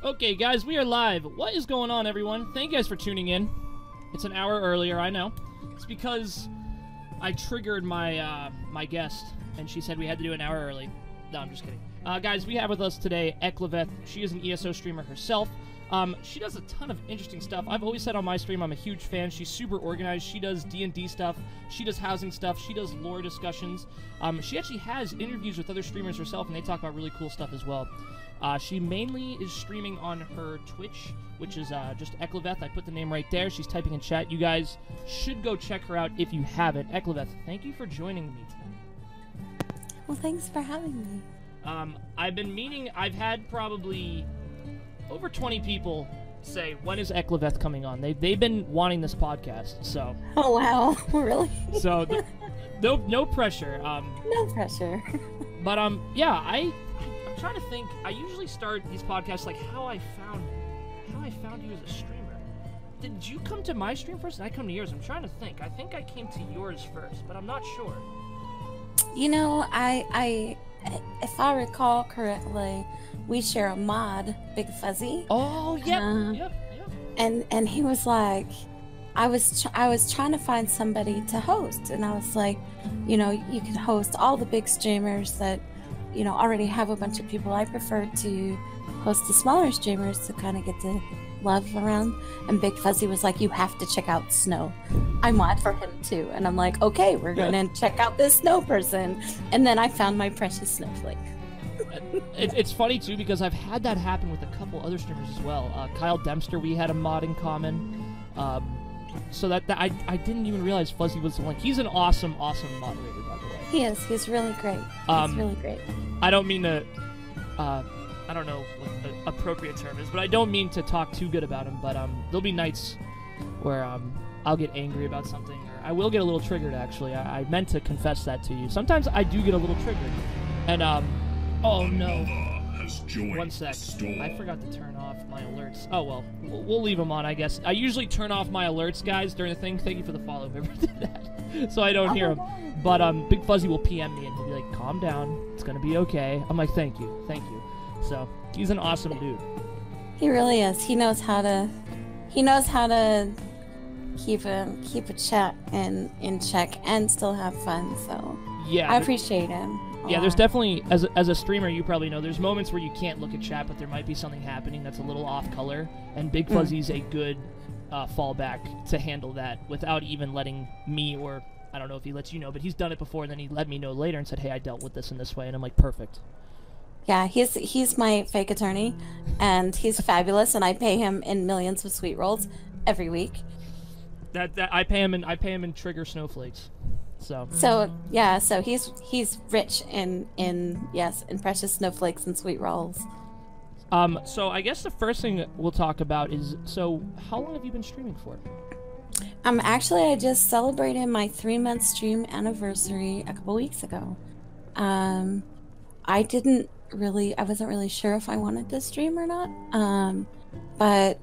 Okay, guys, we are live. What is going on, everyone? Thank you guys for tuning in. It's an hour earlier, I know. It's because I triggered my my guest, and she said we had to do an hour early. No, I'm just kidding. Guys, we have with us today Eclaveth. She is an ESO streamer herself. She does a ton of interesting stuff. I've always said on my stream I'm a huge fan. She's super organized. She does D&D stuff. She does housing stuff. She does lore discussions. She actually has interviews with other streamers herself, and they talk about really cool stuff as well. She mainly is streaming on her Twitch, which is just Eclaveth. I put the name right there. She's typing in chat. You guys should go check her out if you haven't. Eclaveth, thank you for joining me tonight. Well, thanks for having me. I've been meaning, I've had probably over 20 people say, when is Eclaveth coming on? They've been wanting this podcast, so. Oh, wow. Really? So, no pressure. No pressure. But, yeah, I'm trying to think. I usually start these podcasts like how I found you as a streamer. Did you come to my stream first and I come to yours? I'm trying to think. I think I came to yours first, but I'm not sure. You know, if I recall correctly, we share a mod, Big Fuzzy. Oh, yep. And he was like, I was trying to find somebody to host, and I was like, you know, you could host all the big streamers that, you know, already have a bunch of people. I prefer to host the smaller streamers to kind of get the love around. And Big Fuzzy was like, you have to check out Snow. I mod for him too. And I'm like, okay, we're gonna check out this Snow person. And then I found my precious Snowflake. It's funny too, because I've had that happen with a couple other streamers as well. Kyle Dempster, we had a mod in common. So that I didn't even realize Fuzzy was the one. He's an awesome moderator, by the way. He is. He's really great. He's really great. I don't mean to, I don't know what the appropriate term is, but I don't mean to talk too good about him, but there'll be nights where I'll get angry about something, or I will get a little triggered, actually. I meant to confess that to you. Sometimes I do get a little triggered. And, oh no. 1 sec. I forgot to turn off my alerts. Oh well, we'll leave them on, I guess. I usually turn off my alerts, guys, during the thing. Thank you for the follow, whoever did that. So I don't hear them. But Big Fuzzy will PM me and he'll be like, calm down, it's gonna be okay. I'm like, thank you. So he's an awesome dude. He really is. He knows how to keep a chat in check and still have fun. So yeah, I appreciate him. Yeah, there's definitely, as a streamer, you probably know, there's moments where you can't look at chat, but there might be something happening that's a little off color, and Big Fuzzy's a good fallback to handle that without even letting me, or I don't know if he lets you know, but he's done it before, and then he let me know later and said, hey, I dealt with this in this way, and I'm like, perfect. Yeah, he's my fake attorney, and he's fabulous, and I pay him in millions of sweet rolls every week. That I pay him in trigger snowflakes. So yeah, so he's rich in precious snowflakes and sweet rolls. So I guess the first thing we'll talk about is, so how long have you been streaming for? Actually, I just celebrated my 3-month stream anniversary a couple weeks ago. I wasn't really sure if I wanted to stream or not. But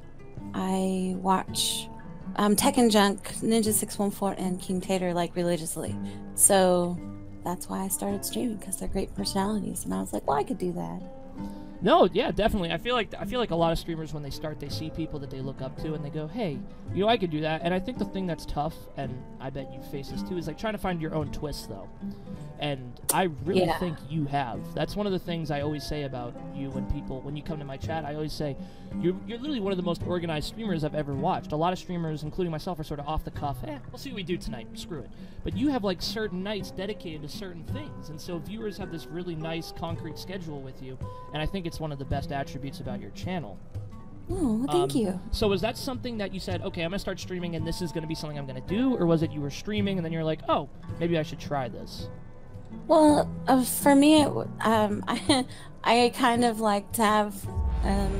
I watch Tekken Junk, Ninja 614, and King Tater like religiously. So that's why I started streaming, because they're great personalities, and I was like, well, I could do that. No, yeah, definitely. I feel like a lot of streamers, when they start, they see people that they look up to and they go, hey, you know, I could do that. And I think the thing that's tough, and I bet you face this too, is like trying to find your own twist, though. And I really think you have. That's one of the things I always say about you when you come to my chat. I always say, you're literally one of the most organized streamers I've ever watched. A lot of streamers, including myself, are sort of off the cuff. We'll see what we do tonight. Screw it. But you have like certain nights dedicated to certain things. And so viewers have this really nice, concrete schedule with you. And I think it's one of the best attributes about your channel. Oh, well, thank you. So was that something that you said, okay, I'm going to start streaming and this is going to be something I'm going to do? Or was it you were streaming and then you're like, oh, maybe I should try this? Well, for me, I kind of like to have a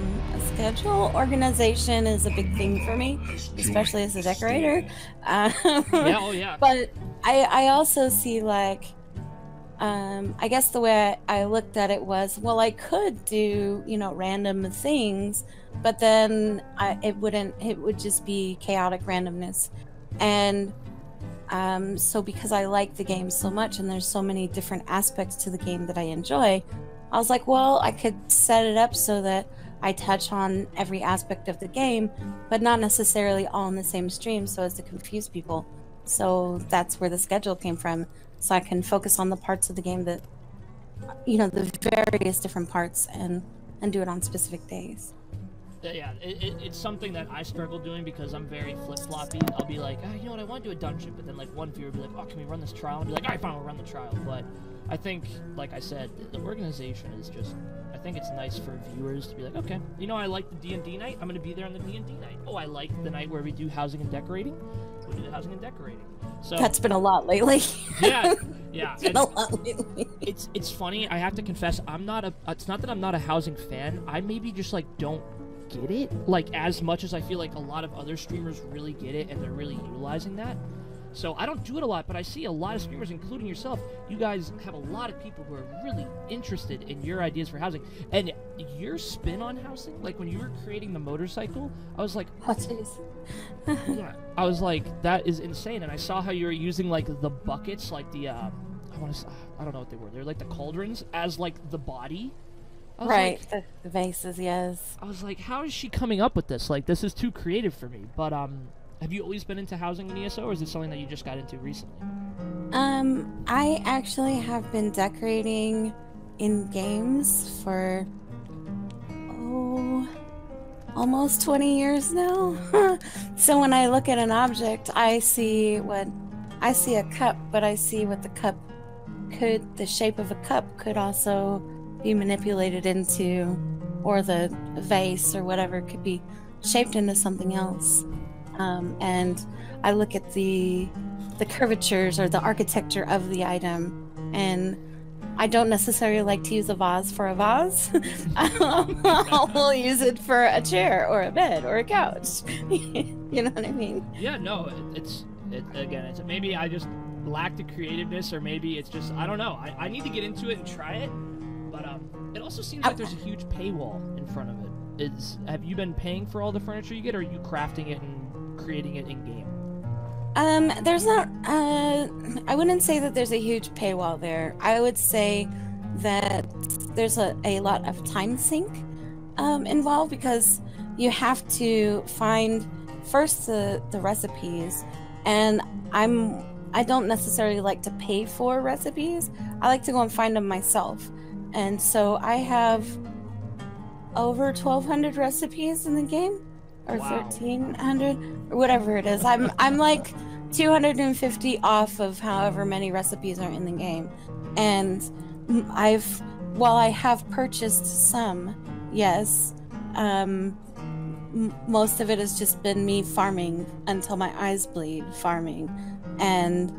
schedule. Organization is a big thing for me, especially as a decorator. Yeah. But I also see, like, I guess the way I looked at it was, well, I could do, you know, random things, but then it would just be chaotic randomness. And so because I like the game so much and there's so many different aspects to the game that I enjoy, I was like, well, I could set it up so that I touch on every aspect of the game, but not necessarily all in the same stream so as to confuse people. So that's where the schedule came from. So I can focus on the parts of the game that, the various different parts and do it on specific days. Yeah, it's something that I struggle doing because I'm very flip-floppy. I'll be like, you know what, I want to do a dungeon, but then like one viewer will be like, oh, can we run this trial? And be like, all right, fine, we'll run the trial. But I think, like I said, the organization is just, I think it's nice for viewers to be like, okay, I like the D&D night, I'm going to be there on the D&D night. Oh, I like the night where we do housing and decorating, we'll do the housing and decorating. So that's been a lot lately. Yeah. It's been a lot lately. It's funny, I have to confess, it's not that I'm not a housing fan, I maybe just like don't get it like as much as I feel like a lot of other streamers really get it and they're really utilizing that. So I don't do it a lot, but I see a lot of streamers, including yourself. You guys have a lot of people who are really interested in your ideas for housing. And your spin on housing, like when you were creating the motorcycle, I was like, oh, jeez. Yeah, I was like, that is insane. And I saw how you were using like the buckets, like the I don't know what they were. They're like the cauldrons as like the body. Right, like, the vases, yes. I was like, how is she coming up with this? Like, this is too creative for me. But have you always been into housing in ESO, or is it something that you just got into recently? I actually have been decorating in games for almost 20 years now. So when I look at an object, I see a cup, but I see what the shape of a cup could also be manipulated into, or the vase or whatever could be shaped into something else. And I look at the curvatures or the architecture of the item, and I don't necessarily like to use a vase for a vase. I'll use it for a chair or a bed or a couch. You know what I mean? Yeah, no, it's maybe I just lack the creativeness, or maybe it's just, I don't know. I need to get into it and try it, but it also seems like there's a huge paywall in front of it. Have you been paying for all the furniture you get, or are you crafting it and creating it in game? There's not, I wouldn't say that there's a huge paywall there. I would say that there's a lot of time sink involved, because you have to find first the recipes, and I don't necessarily like to pay for recipes. I like to go and find them myself. And so I have over 1,200 recipes in the game, or wow. 1,300, or whatever it is. I'm like 250 off of however many recipes are in the game. And while I have purchased some, yes, most of it has just been me farming until my eyes bleed farming. And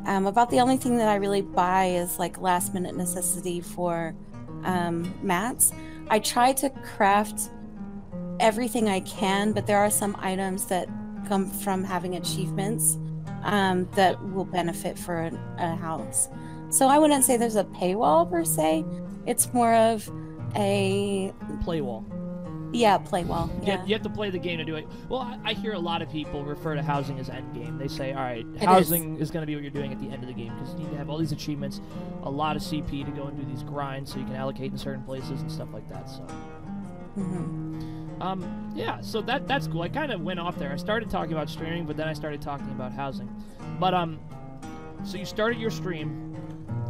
about the only thing that I really buy is like last minute necessity for mats. I try to craft everything I can, but there are some items that come from having achievements that will benefit for a house. So I wouldn't say there's a paywall per se. It's more of a playwall. Yeah, playwall. Yeah. You have to play the game to do it. Well, I hear a lot of people refer to housing as end game. They say, all right, housing is going to be what you're doing at the end of the game, because you need to have all these achievements, a lot of CP to go and do these grinds so you can allocate in certain places and stuff like that. So, yeah, so that's cool. I kind of went off there. I started talking about streaming, but then I started talking about housing. But so you started your stream,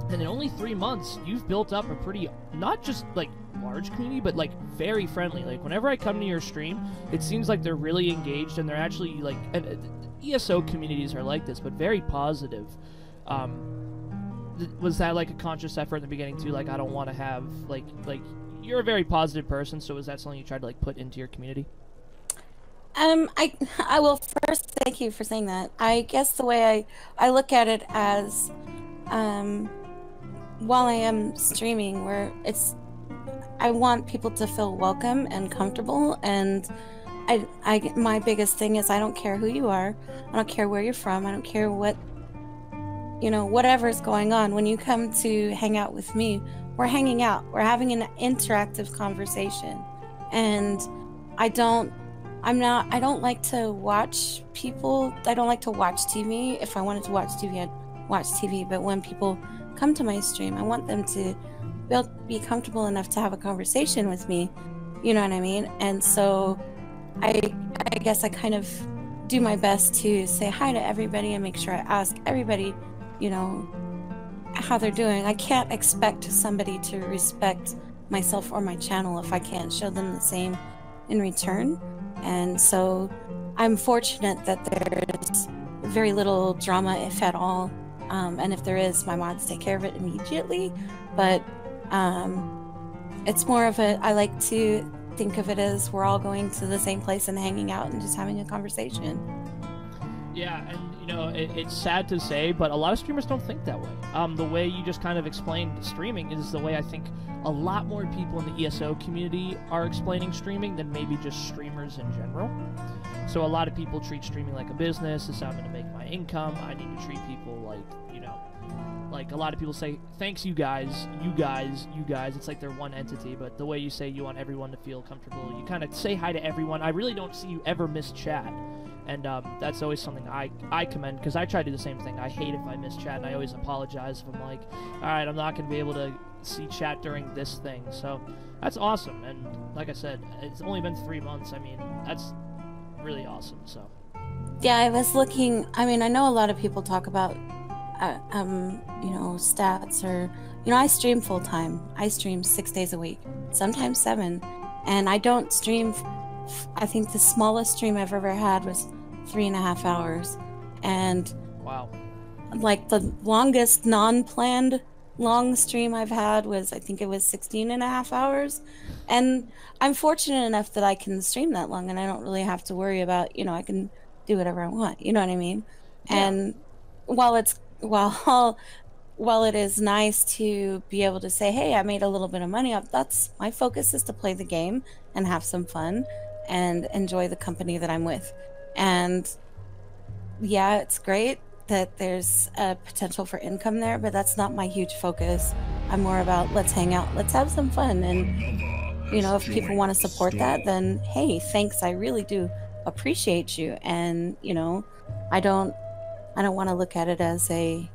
and in only 3 months, you've built up a pretty, not just like large community, but like very friendly. Like whenever I come to your stream, it seems like they're really engaged, and they're actually like, and ESO communities are like this, but very positive. Was that like a conscious effort in the beginning too? Like, I don't want to have like you're a very positive person, so is that something you tried to like put into your community? I will first thank you for saying that. I guess the way I look at it as while I am streaming, where I want people to feel welcome and comfortable, and my biggest thing is I don't care who you are, I don't care where you're from, I don't care what, whatever's going on. When you come to hang out with me, we're hanging out, we're having an interactive conversation, and I don't like to watch people. I don't like to watch TV. If I wanted to watch TV, I'd watch TV, but when people come to my stream, I want them to be comfortable enough to have a conversation with me, You know what I mean? And so I guess I kind of do my best to say hi to everybody and make sure I ask everybody, you know, how they're doing. I can't expect somebody to respect myself or my channel if I can't show them the same in return. And so I'm fortunate that there's very little drama, if at all. And if there is, my mods take care of it immediately. But it's more of a, I like to think of it as we're all going to the same place and hanging out and just having a conversation. Yeah, and you know, it's sad to say, but a lot of streamers don't think that way. The way you just kind of explained streaming is the way I think a lot more people in the ESO community are explaining streaming than maybe just streamers in general. So a lot of people treat streaming like a business. This is how I'm going to make my income. I need to treat people like, you know, like a lot of people say, thanks you guys, you guys, you guys. It's like they're one entity, but the way you say you want everyone to feel comfortable, you kind of say hi to everyone. I really don't see you ever miss chat. And that's always something I commend, because I try to do the same thing. I hate if I miss chat, and I always apologize if I'm like, all right, I'm not going to be able to see chat during this thing. So that's awesome. And like I said, it's only been 3 months. I mean, that's really awesome. So yeah, I was looking. I mean, I know a lot of people talk about, you know, stats, or, you know, I stream full time. I stream 6 days a week, sometimes 7, and I don't stream. I think the smallest stream I've ever had was 3.5 hours, and wow, like the longest non-planned long stream I've had was, I think it was 16.5 hours. And I'm fortunate enough that I can stream that long and I don't really have to worry about, you know, I can do whatever I want, you know what I mean? Yeah. And while it is nice to be able to say, hey, I made a little bit of money up, that's my focus, is to play the game and have some fun and enjoy the company that I'm with. And yeah, it's great that there's a potential for income there, but that's not my huge focus. I'm more about, let's hang out, let's have some fun. And, you know, if people want to support that, then hey, thanks, I really do appreciate you. And, you know, I don't want to look at it as a,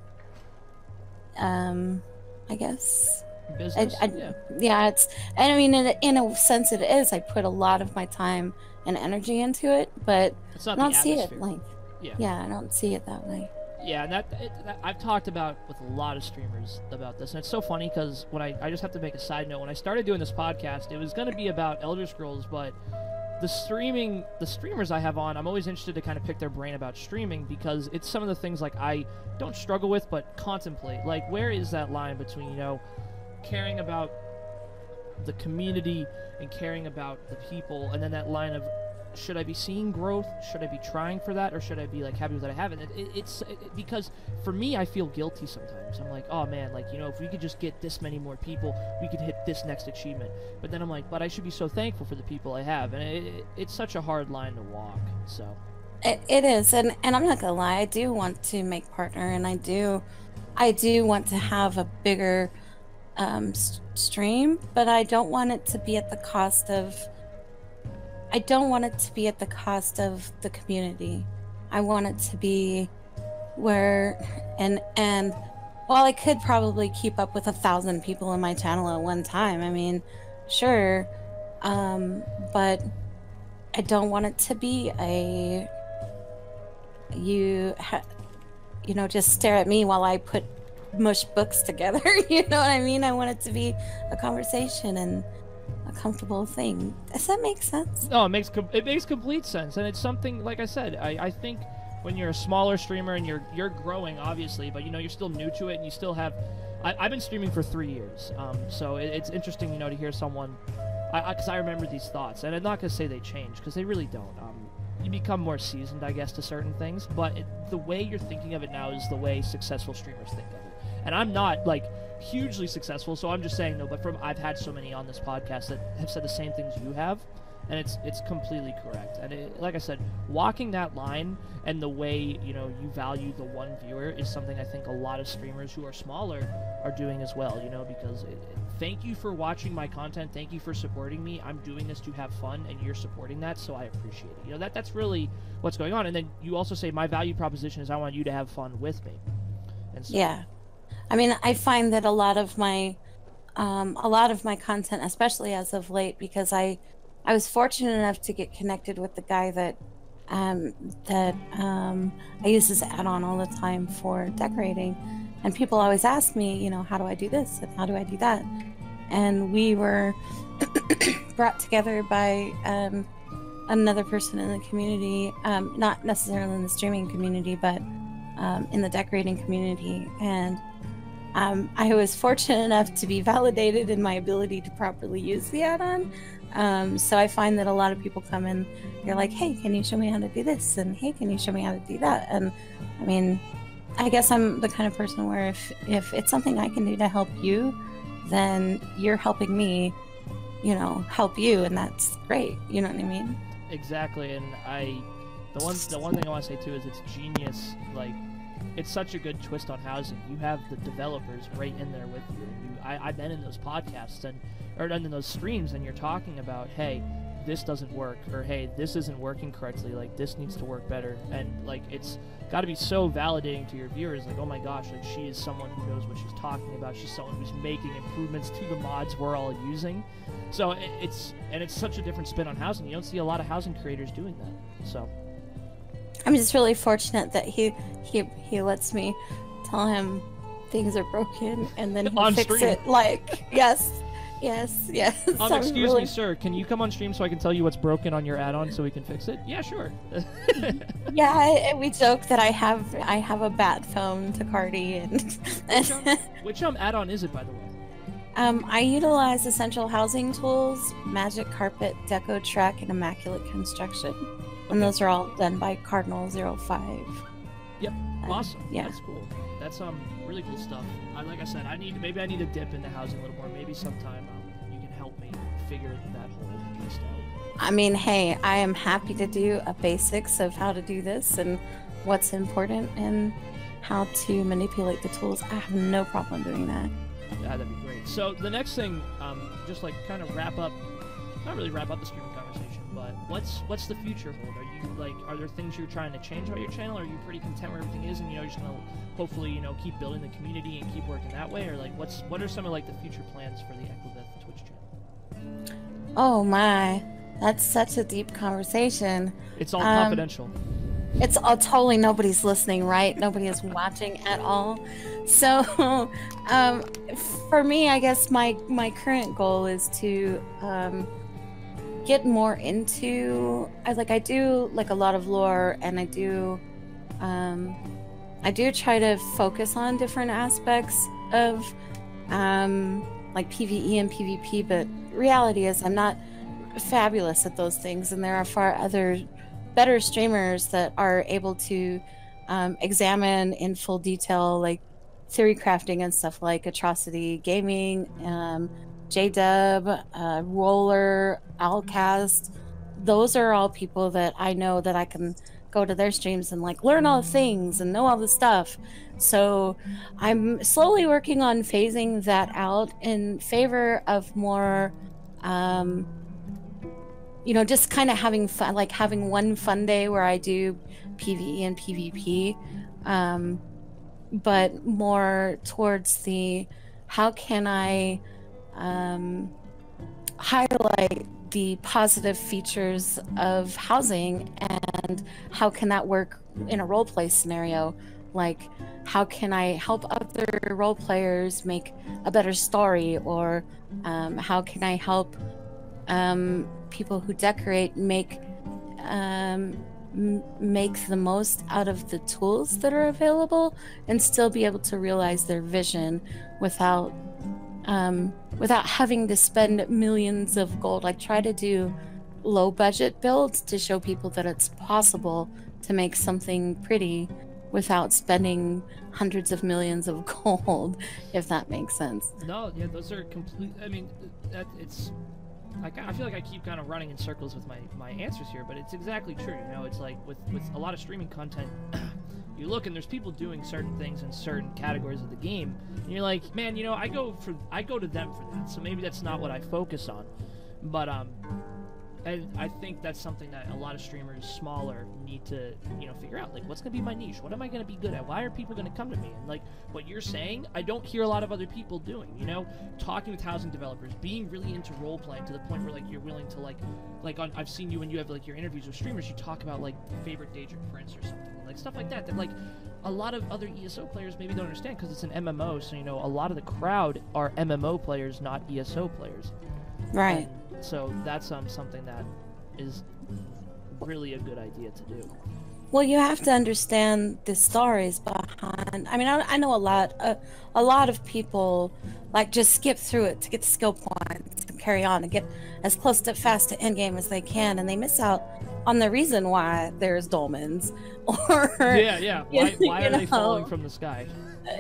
I guess, business. Yeah, it's, and I mean, in a sense it is. I put a lot of my time and energy into it, but I don't see it like, yeah, I don't see it that way. Yeah, and that I've talked about with a lot of streamers about this, and it's so funny because when I just have to make a side note, when I started doing this podcast, it was going to be about Elder Scrolls, but the streamers I have on, I'm always interested to kind of pick their brain about streaming, because it's some of the things like I don't struggle with, but contemplate. Like, where is that line between, you know, caring about the community and caring about the people, and then that line of, should I be seeing growth? Should I be trying for that? Or should I be like happy with what I have? And it's because for me, I feel guilty sometimes. I'm like, oh man, like, you know, if we could just get this many more people, we could hit this next achievement. But then I'm like, but I should be so thankful for the people I have. And it's such a hard line to walk. So it is. And I'm not gonna lie, I do want to make partner, and I do want to have a bigger stream, but I don't want it to be at the cost of, I don't want it to be at the cost of the community. I want it to be where, and while I could probably keep up with 1,000 people on my channel at one time, I mean, sure, but I don't want it to be a, you know, just stare at me while I mush books together. You know what I mean? I want it to be a conversation and a comfortable thing. Does that make sense? No, it makes complete sense, and it's something, like I said, I think when you're a smaller streamer and you're growing, obviously, but you know, you're still new to it, and you still have, I've been streaming for 3 years, so it's interesting, you know, to hear someone, because I remember these thoughts, and I'm not gonna say they change, because they really don't. You become more seasoned, I guess, to certain things, but the way you're thinking of it now is the way successful streamers think of it. And I'm not, like, hugely successful, so I'm just saying, no, but I've had so many on this podcast that have said the same things you have, and it's completely correct. And like I said, walking that line and the way, you know, you value the one viewer is something I think a lot of streamers who are smaller are doing as well, you know, because thank you for watching my content, thank you for supporting me, I'm doing this to have fun, and you're supporting that, so I appreciate it. You know, that's really what's going on. And then you also say, my value proposition is I want you to have fun with me. And so, yeah. I mean, I find that a lot of my content, especially as of late, because I I was fortunate enough to get connected with the guy that I use this add-on all the time for decorating, and people always ask me, you know, how do I do this and how do I do that? And we were brought together by another person in the community, not necessarily in the streaming community, but in the decorating community. And I was fortunate enough to be validated in my ability to properly use the add-on. So I find that a lot of people come in, they're like, hey, can you show me how to do this? And hey, can you show me how to do that? And I mean, I guess I'm the kind of person where if it's something I can do to help you, then you're helping me, you know, help you, and that's great. You know what I mean? Exactly. And the one thing I want to say too is it's genius. Like, it's such a good twist on housing. You have the developers right in there with you. I've been in those podcasts or in those streams, and you're talking about, hey, this doesn't work, or hey, this isn't working correctly, like this needs to work better. And like, it's got to be so validating to your viewers, like, oh my gosh, like she is someone who knows what she's talking about, she's someone who's making improvements to the mods we're all using. So it's such a different spin on housing. You don't see a lot of housing creators doing that. So I'm just really fortunate that he lets me tell him things are broken, and then he'll fix stream. it. Like, yes. Excuse me, sir. Can you come on stream so I can tell you what's broken on your add-on so we can fix it? Yeah, sure. Yeah, we joke that I have a bat phone to Cardi, and which add-on is it, by the way? I utilize Essential Housing Tools, Magic Carpet, Deco Track, and Immaculate Construction, and those are all done by Cardinal05. Yep, awesome. Yeah, that's cool. That's really cool stuff. Like I said, maybe I need to dip into housing a little more. Maybe sometime you can help me figure that whole piece out. I mean, hey, I am happy to do a basics of how to do this and what's important and how to manipulate the tools. I have no problem doing that. Yeah, that'd be great. So the next thing, just like kind of not really wrap up the streaming conversation, but what's the future hold? Are there things you're trying to change about your channel? Are you pretty content where everything is, and you're just gonna hopefully keep building the community and keep working that way, or like what are some of like the future plans for the Eclaveth Twitch channel? Oh my, that's such a deep conversation. It's all confidential. It's all totally, nobody's listening, right? Nobody is watching at all. So for me, I guess my current goal is to get more into, I do like a lot of lore, and I do try to focus on different aspects of like PvE and PvP, but reality is I'm not fabulous at those things, and there are far other better streamers that are able to examine in full detail, like theory crafting and stuff, like Atrocity Gaming, JDub, Roller, Alcast. Those are all people that I know that I can go to their streams and like learn all the things and know all the stuff. So I'm slowly working on phasing that out in favor of more just kind of having fun, like having one fun day where I do PvE and PvP, but more towards the how can I highlight the positive features of housing, and how can that work in a role play scenario? Like, how can I help other role players make a better story, or how can I help people who decorate make the most out of the tools that are available and still be able to realize their vision without having to spend millions of gold. I try to do low budget builds to show people that it's possible to make something pretty without spending hundreds of millions of gold, if that makes sense. No, yeah, those are complete. I mean, it's. I feel like I keep kind of running in circles with my answers here, but it's exactly true. It's like with a lot of streaming content, you look and there's people doing certain things in certain categories of the game, and you're like, man, I go to them for that, so maybe that's not what I focus on. But And I think that's something that a lot of streamers smaller need to, figure out. Like, what's going to be my niche? What am I going to be good at? Why are people going to come to me? And, like, what you're saying, I don't hear a lot of other people doing, Talking with housing developers, being really into role-playing to the point where, like, you're willing to, I've seen you when you have, like, your interviews with streamers, you talk about, like, favorite Daedric Prince or something. Like, stuff like that, like, a lot of other ESO players maybe don't understand because it's an MMO, so, a lot of the crowd are MMO players, not ESO players. Right. And so that's something that is really a good idea to do. Well, you have to understand the stories behind. I mean, I know a lot of people like just skip through it to get the skill points and carry on and get as close to fast to end game as they can, and they miss out on the reason why there's dolmens. Or why are they falling from the sky?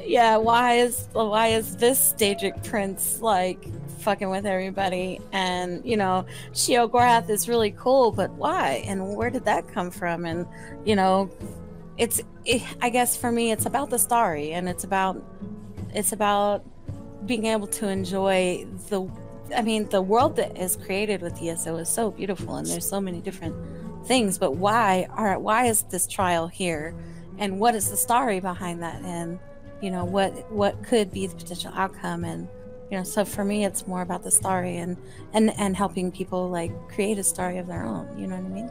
Yeah, why is this Daedric Prince like fucking with everybody? And Sheogorath is really cool, but why? And where did that come from? And I guess for me, it's about the story, and it's about being able to enjoy the world that is created with ESO is so beautiful, and there's so many different things. But why is this trial here, and what is the story behind that? And what could be the potential outcome? And so for me, it's more about the story and helping people like create a story of their own. You know what I mean?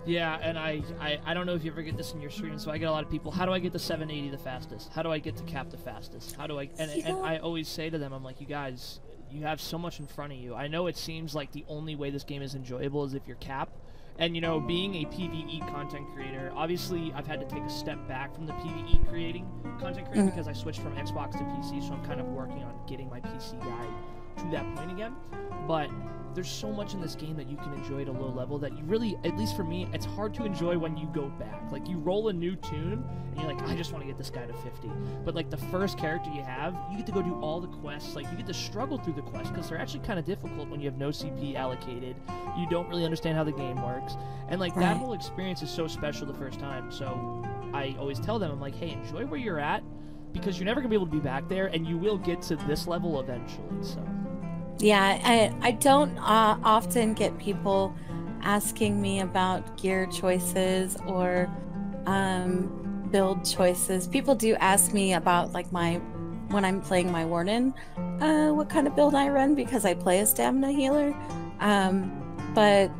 Yeah, and I don't know if you ever get this in your stream, so I get a lot of people, how do I get to 780 the fastest? How do I get to cap the fastest? How do I... And I always say to them, I'm like, you guys, you have so much in front of you. I know it seems like the only way this game is enjoyable is if you're capped. And, being a PvE content creator, obviously I've had to take a step back from the PvE creating content creating because I switched from Xbox to PC, so I'm kind of working on getting my PC guy to that point again. But there's so much in this game that you can enjoy at a low level that you really, at least for me, it's hard to enjoy when you go back. Like, you roll a new tune, and you're like, I just want to get this guy to 50. But, like, the first character you have, you get to go do all the quests. Like, you get to struggle through the quests, because they're actually kind of difficult when you have no CP allocated. You don't really understand how the game works. And, like, that whole experience is so special the first time. So I always tell them, I'm like, hey, enjoy where you're at, because you're never going to be able to be back there, and you will get to this level eventually, so... Yeah, I don't often get people asking me about gear choices or build choices. People do ask me about like when I'm playing my Warden, what kind of build I run, because I play a stamina healer. But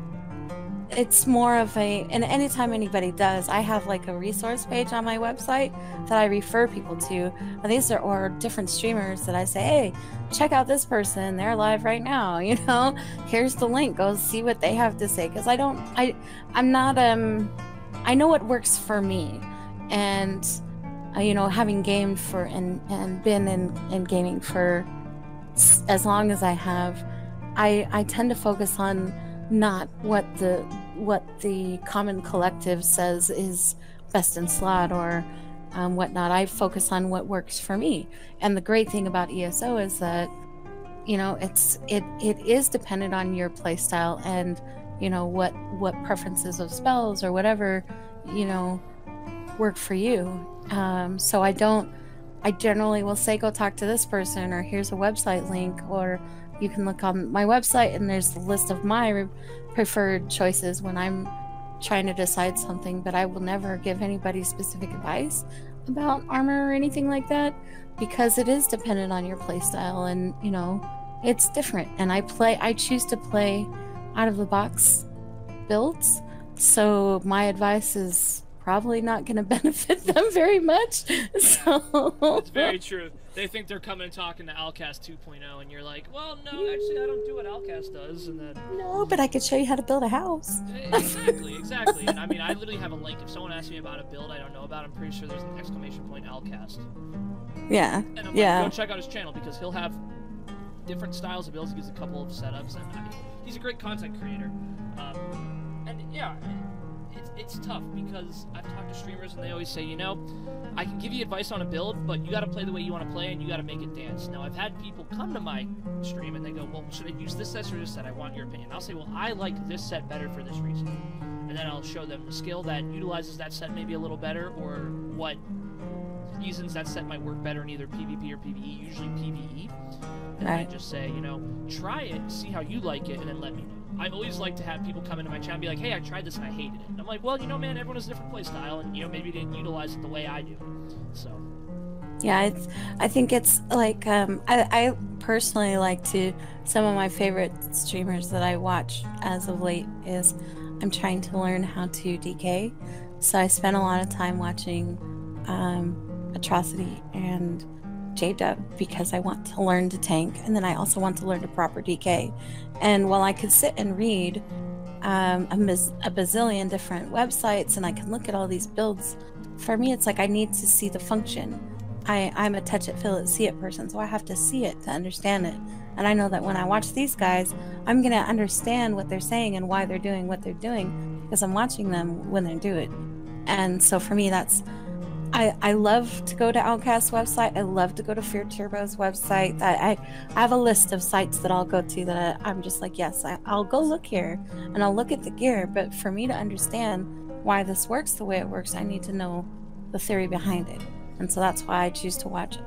it's more of and anytime anybody does, I have like a resource page on my website that I refer people to. And these are or different streamers that I say, hey, check out this person, they're live right now, here's the link, go see what they have to say. Because I'm not I know what works for me, and having gamed for and been in gaming for as long as I have, I tend to focus on not what the common collective says is best in slot or whatnot. I focus on what works for me. And the great thing about ESO is that it is dependent on your playstyle and what preferences of spells or whatever work for you. So I generally will say, go talk to this person, or here's a website link, or you can look on my website and there's the list of my preferred choices when I'm trying to decide something. But I will never give anybody specific advice about armor or anything like that, because it is dependent on your playstyle, and it's different. And I choose to play out of the box builds, so my advice is probably not going to benefit them very much. So that's very true. They think they're coming and talking to Alcast 2.0, and you're like, well, no, actually, I don't do what Alcast does. And then no, but I could show you how to build a house. Exactly. And I mean, I literally have a link. If someone asks me about a build I don't know about, I'm pretty sure there's an exclamation point Alcast. Yeah. And I'm like, go check out his channel, because he'll have different styles of builds. He gives a couple of setups, and he's a great content creator. And yeah, it's tough, because I've talked to streamers and they always say, I can give you advice on a build, but you got to play the way you want to play, and you got to make it dance. Now, I've had people come to my stream and they go, well, should I use this set or this set? I want your opinion. I'll say, well, I like this set better for this reason. And then I'll show them the skill that utilizes that set maybe a little better, or what reasons that set might work better in either PvP or PvE, usually PvE. And I just say, try it, see how you like it, and then let me know. I always like to have people come into my channel and be like, hey, I tried this and I hated it. And I'm like, well, you know, man, everyone has a different play style, and, you know, maybe you didn't utilize it the way I do. So. Yeah, I think it's like, I personally like to, some of my favorite streamers that I watch as of late is, I'm trying to learn how to DK. So I spent a lot of time watching Atrocity and J-Dub because I want to learn to tank, and then I also want to learn to proper DK. And while I could sit and read a bazillion different websites and I can look at all these builds, for me it's like I need to see the function. I'm a touch it, feel it, see it person, so I have to see it to understand it. And I know that when I watch these guys, I'm gonna understand what they're saying and why they're doing what they're doing because I'm watching them when they do it. And so for me, that's, I love to go to Outcast's website. I love to go to Fear Turbo's website. I have a list of sites that I'll go to that I'm just like, yes, I'll go look here and I'll look at the gear. But for me to understand why this works the way it works, I need to know the theory behind it. And so that's why I choose to watch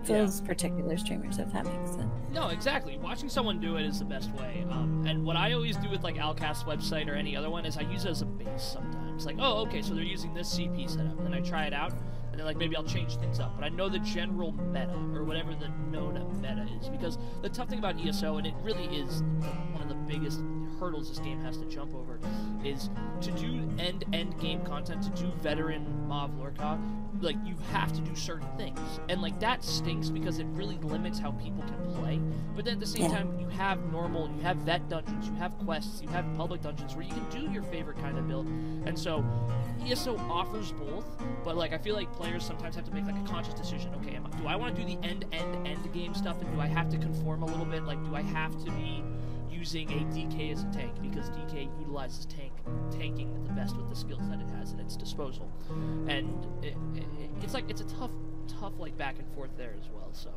those particular streamers, if that makes sense. No, exactly. Watching someone do it is the best way. And what I always do with like Outcast's website or any other one is I use it as a base sometimes. Like, oh, okay, so they're using this CP setup. And then I try it out, and then like maybe I'll change things up. But I know the general meta, or whatever the known meta is. Because the tough thing about ESO, and it really is one of the biggest hurdles this game has to jump over, is to do end game content, to do veteran Mav Lorca, like, you have to do certain things. And like, that stinks because it really limits how people can play. But then at the same time, you have normal, you have vet dungeons, you have quests, you have public dungeons where you can do your favorite kind of build. And so ESO offers both, but like, I feel like players sometimes have to make like a conscious decision. Okay, do I want to do the end game stuff, and do I have to conform a little bit? Like, do I have to be using a DK as a tank, because DK utilizes tanking the best with the skills that it has at its disposal, and it's like, it's a tough like back and forth there as well. So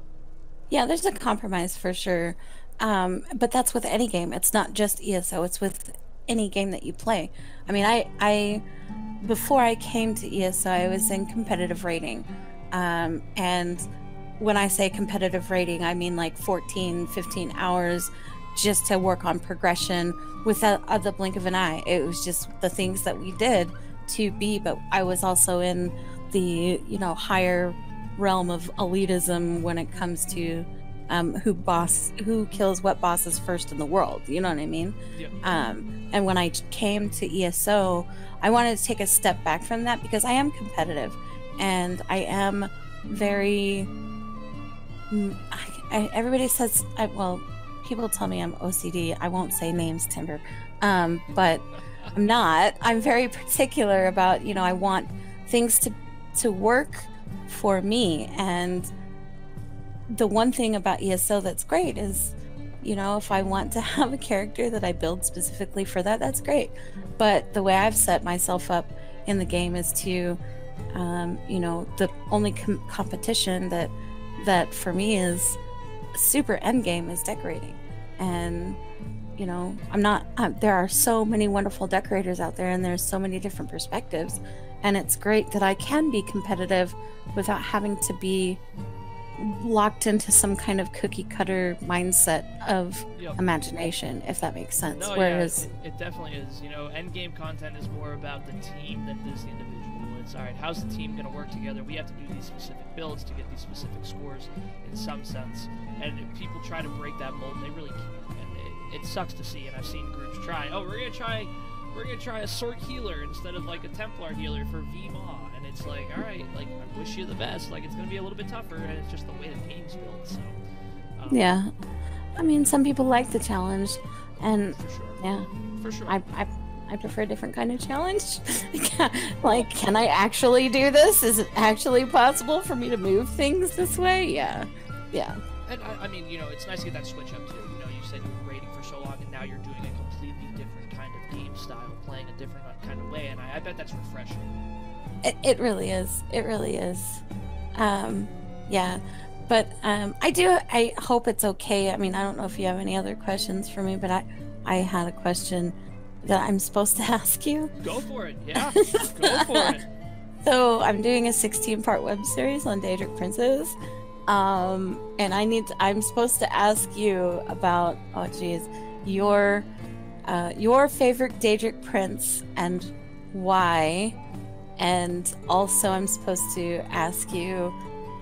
yeah, there's a compromise for sure, but that's with any game. It's not just ESO, it's with any game that you play. I mean, I before I came to ESO, I was in competitive rating, and when I say competitive rating, I mean like 14-15 hours just to work on progression without the blink of an eye. It was just the things that we did to be, but I was also in the, you know, higher realm of elitism when it comes to who kills what bosses first in the world, you know what I mean? Yep. And when I came to ESO, I wanted to take a step back from that because I am competitive and I am very everybody says well, people tell me I'm OCD. I won't say names, Timber, but I'm not. I'm very particular about, you know, I want things to work for me. And the one thing about ESO that's great is, you know, if I want to have a character that I build specifically for that, that's great. But the way I've set myself up in the game is to, you know, the only competition that for me is super end game is decorating. And you know, there are so many wonderful decorators out there, and there's so many different perspectives, and it's great that I can be competitive without having to be locked into some kind of cookie cutter mindset of imagination, if that makes sense. No, whereas it definitely is. You know, end game content is more about the team than it is the individual. It's all right, how's the team going to work together? We have to do these specific builds to get these specific scores in some sense. And if people try to break that mold, they really can't. And it sucks to see. And I've seen groups try, oh, we're gonna try a Sork healer instead of like a Templar healer for VMA. And it's like, all right, like, I wish you the best. Like, it's gonna be a little bit tougher, and it's just the way the game's built. So yeah, I mean, some people like the challenge, and for sure. Yeah, for sure. I prefer a different kind of challenge. Like, can I actually do this? Is it actually possible for me to move things this way? Yeah. And I mean, you know, it's nice to get that switch up too. You know, you said you were raiding for so long, and now you're doing a completely different kind of game style, playing a different kind of way, and I bet that's refreshing. It really is. It really is. Yeah. But I hope it's okay. I mean, I don't know if you have any other questions for me, but I had a question that I'm supposed to ask you. Go for it. Yeah. Go for it. So I'm doing a 16-part web series on Daedric Princes. And I'm supposed to ask you about, your your favorite Daedric prince and why. And also, I'm supposed to ask you,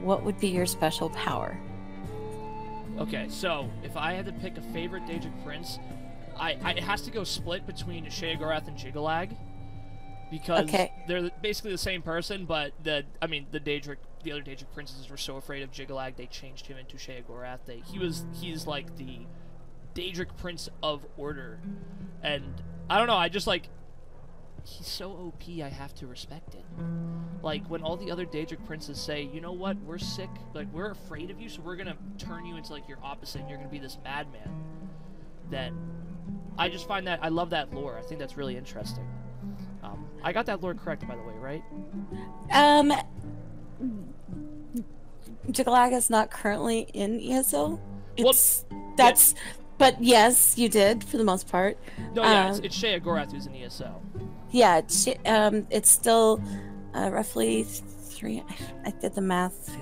what would be your special power? Okay, so if I had to pick a favorite Daedric prince, it has to go split between Sheogorath and Jiggalag, because they're basically the same person, but the other Daedric princes were so afraid of Jiggalag, they changed him into Sheogorath. He's like the Daedric prince of order, and I don't know, I just like, he's so OP, I have to respect it. Like, when all the other Daedric princes say, you know what, we're sick, like, we're afraid of you, so we're gonna turn you into, like, your opposite, and you're gonna be this madman, then I just find that, I love that lore. I think that's really interesting. I got that lore correct, by the way, right? Jiggalag is not currently in ESO. But yes, you did, for the most part. No, yeah, it's Sheogorath who's in ESO. Yeah, it's still roughly 3. I did the math.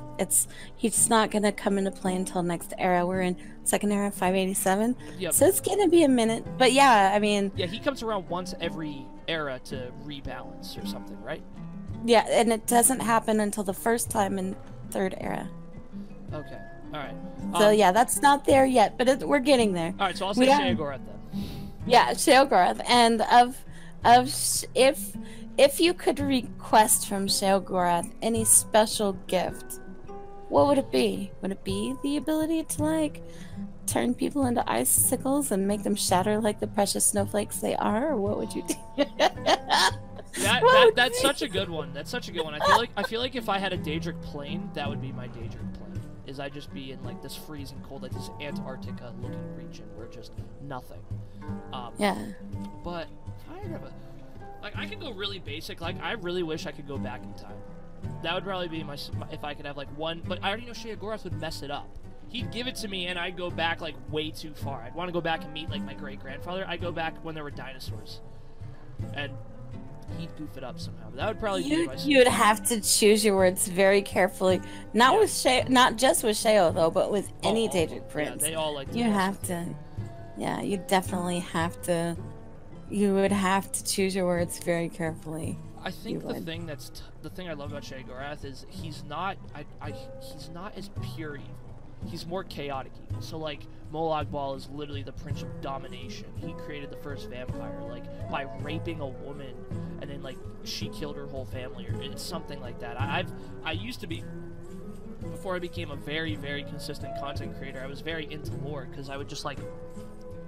He's not gonna come into play until next era. We're in second era, 587. Yep. So it's gonna be a minute. But yeah, I mean. Yeah, he comes around once every era to rebalance or something, right? Yeah, and it doesn't happen until the first time in third era. Okay. All right. So yeah, that's not there yet, but we're getting there. All right, so I'll say Sheogorath then. Yeah, Sheogorath, and if you could request from Sheogorath any special gift, what would it be? Would it be the ability to like turn people into icicles and make them shatter like the precious snowflakes they are, or what would you do? That's such a good one. That's such a good one. I feel like if I had a Daedric plane, that would be my Daedric plane. Is I just be in like this freezing cold, like this Antarctica looking region where just nothing. Yeah. But if I have I could go really basic. Like, I really wish I could go back in time. That would probably be my if I could have like one. But I already know Sheogorath would mess it up. He'd give it to me, and I'd go back like way too far. I'd want to go back and meet like my great grandfather. I'd go back when there were dinosaurs, and he'd goof it up somehow. But that would probably be my. You'd have to choose your words very carefully. Not with not just with Sheo though, but with any Daedric prince. Yeah, they all like. You have to. Yeah, you definitely have to. You would have to choose your words very carefully. I think the thing I love about Sheogorath is he's not he's not as pure evil. He's more chaotic evil. So like Molag Bal is literally the prince of domination. He created the first vampire like by raping a woman, and then like she killed her whole family, or it's something like that. I used to be, before I became a very, very consistent content creator, I was very into lore because I would just like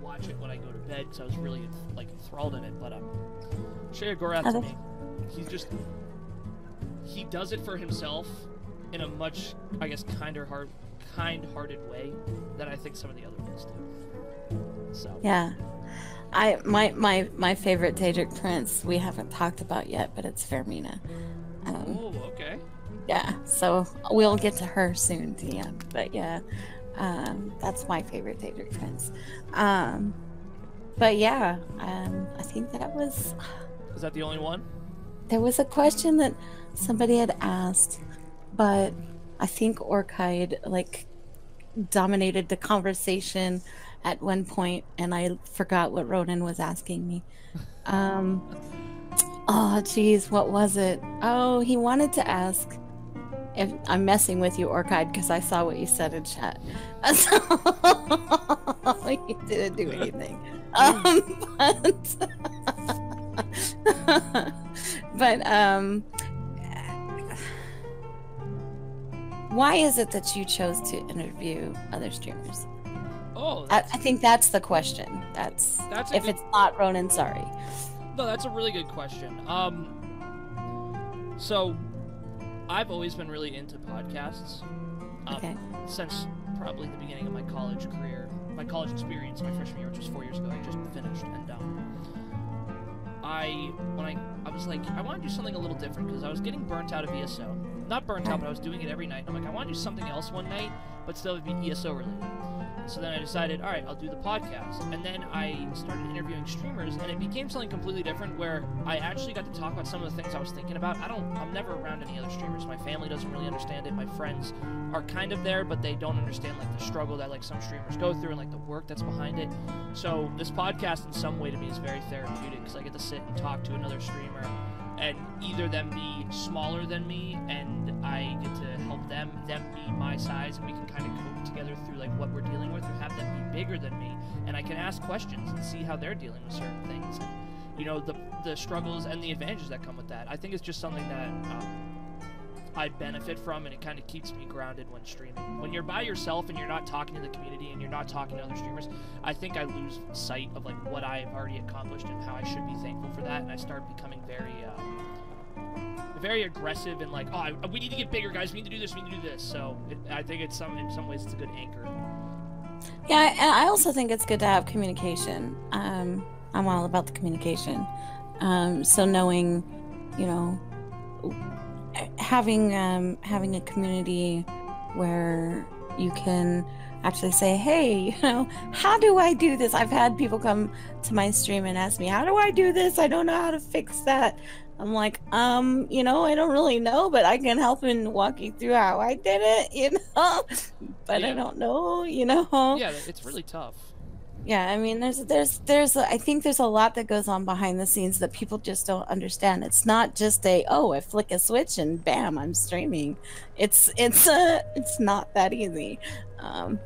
watch it when I go to bed because I was really like enthralled in it. But Sheogorath to me, he does it for himself in a much, I guess, kind-hearted way than I think some of the other ones do. So yeah, my favorite Daedric prince we haven't talked about yet, but it's Fermina. Oh, okay. Yeah, so we'll get to her soon, DM. But yeah, that's my favorite Daedric prince. But yeah, I think that was. Is that the only one? There was a question that somebody had asked, but I think Orchid like dominated the conversation at one point, and I forgot what Ronan was asking me. Oh, geez, what was it? Oh, he wanted to ask if I'm messing with you, Orchid, because I saw what you said in chat. He didn't do anything. But why is it that you chose to interview other streamers? Oh, I think that's the question. That's if it's not Ronan, sorry. No, that's a really good question. So I've always been really into podcasts. Okay. Since probably the beginning of my college career, my college experience, my freshman year, which was 4 years ago, I just finished, and I was like, I want to do something a little different because I was getting burnt out of ESO. Not burnt out, but I was doing it every night. I'm like, I want to do something else one night, but still be ESO related. so then I decided, all right, I'll do the podcast. And then I started interviewing streamers, and it became something completely different where I actually got to talk about some of the things I was thinking about. I'm never around any other streamers. My family doesn't really understand it. My friends are kind of there, but they don't understand like the struggle that like some streamers go through and like the work that's behind it. So this podcast in some way to me is very therapeutic because I get to sit and talk to another streamer and either them be smaller than me and I get to help them be my size, and we can kind of cope together through like what we're dealing with, or have them be bigger than me and I can ask questions and see how they're dealing with certain things, and you know, the struggles and the advantages that come with that. I think it's just something that I benefit from, and it kind of keeps me grounded when streaming. When you're by yourself and you're not talking to the community and you're not talking to other streamers, I think I lose sight of like what I've already accomplished and how I should be thankful for that, and I start becoming very aggressive and like, oh, we need to get bigger, guys. We need to do this. We need to do this. So I think in some ways it's a good anchor. Yeah, and I also think it's good to have communication. I'm all about the communication. So knowing, you know, having a community where you can actually say, hey, you know, how do I do this? I've had people come to my stream and ask me, how do I do this? I don't know how to fix that. I'm like, you know, I don't really know, but I can help and walk you through how I did it, you know, but I don't know, you know. Yeah, it's really tough. Yeah, I mean, I think there's a lot that goes on behind the scenes that people just don't understand. It's not just I flick a switch and bam, I'm streaming. It's not that easy. I